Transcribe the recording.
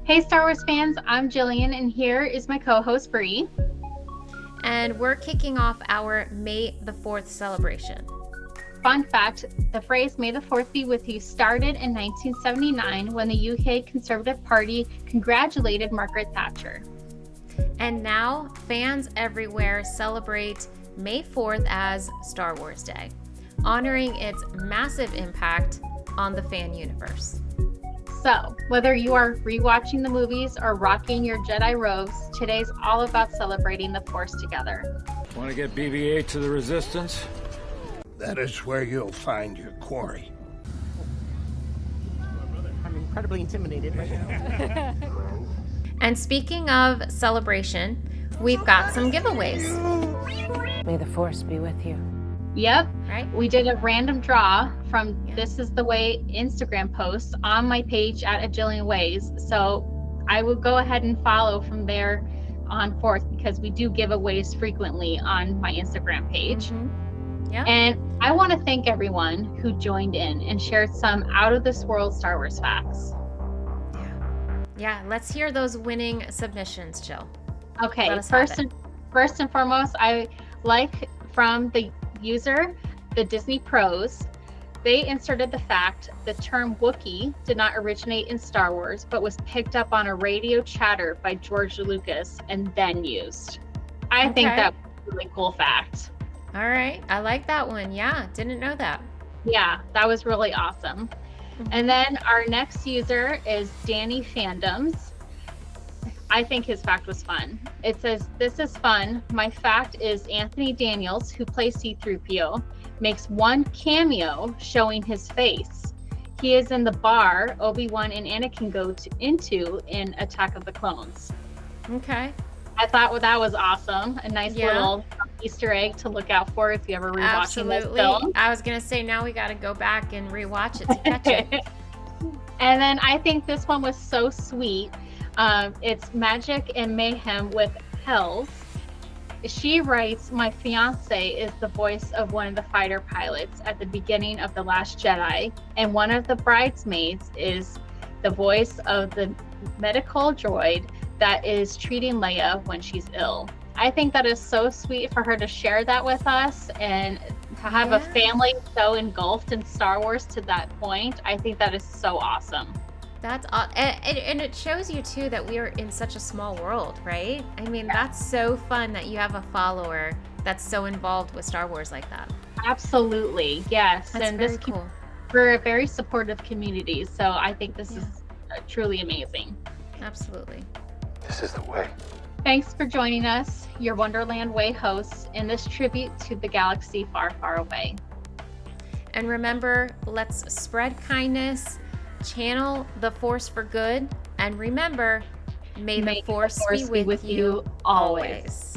Hey Star Wars fans, I'm Jillian and here is my co-host Bree. And we're kicking off our May the 4th celebration. Fun fact, the phrase May the 4th be with you started in 1979 when the UK Conservative Party congratulated Margaret Thatcher. And now fans everywhere celebrate May 4th as Star Wars Day, honoring its massive impact on the fan universe. So, whether you are rewatching the movies or rocking your Jedi robes, today's all about celebrating the Force together. Want to get BB-8 to the Resistance? That is where you'll find your quarry. I'm incredibly intimidated right now. And speaking of celebration, we've got some giveaways. May the Force be with you. Yep. Right? We did a random draw from This Is the Way Instagram post on my page at A Jillian Ways. So I will go ahead and follow from there on forth because we do giveaways frequently on my Instagram page. Mm-hmm. Yeah. And I want to thank everyone who joined in and shared some out of this world Star Wars facts. Yeah, let's hear those winning submissions, Jill. Okay, first and foremost, I like from the user, the Disney Pros, they inserted the fact the term Wookiee did not originate in Star Wars, but was picked up on a radio chatter by George Lucas and then used. I think that's a really cool fact. All right, I like that one. Yeah, didn't know that. Yeah, that was really awesome. Mm-hmm. And then our next user is Danny Fandoms. I think his fact was fun. It says, "This is fun. My fact is Anthony Daniels, who plays C-3PO, makes one cameo showing his face. He is in the bar Obi-Wan and Anakin go into in Attack of the Clones." Okay. I thought that was awesome. A nice little Easter egg to look out for if you ever rewatching this film. I was going to say, now we got to go back and rewatch it to catch it. And then I think this one was so sweet. It's Magic and Mayhem with Hells. She writes, "My fiance is the voice of one of the fighter pilots at the beginning of The Last Jedi, and one of the bridesmaids is the voice of the medical droid that is treating Leia when she's ill." I think that is so sweet for her to share that with us and to have a family so engulfed in Star Wars to that point. I think that is so awesome. That's and it shows you too that we are in such a small world, right? I mean, that's so fun that you have a follower that's so involved with Star Wars like that. Absolutely, yes. That's and very this cool. We're a very supportive community, so I think this is truly amazing. Absolutely. This is the way. Thanks for joining us, your Wonderland Way hosts, in this tribute to the galaxy far, far away. And remember, let's spread kindness, channel the Force for good, and remember, may the Force be with you always.